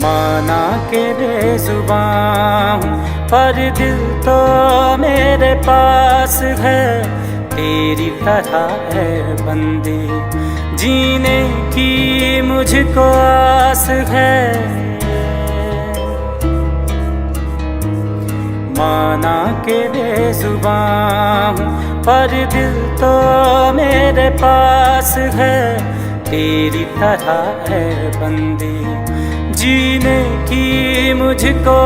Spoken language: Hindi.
माना के बेजुबान हूँ पर दिल तो मेरे पास है, तेरी तरह है बंदी जीने की मुझको आस है। माना के बेजुबान हूँ पर दिल तो मेरे पास है, तेरी तरह है बंदी जीने की मुझको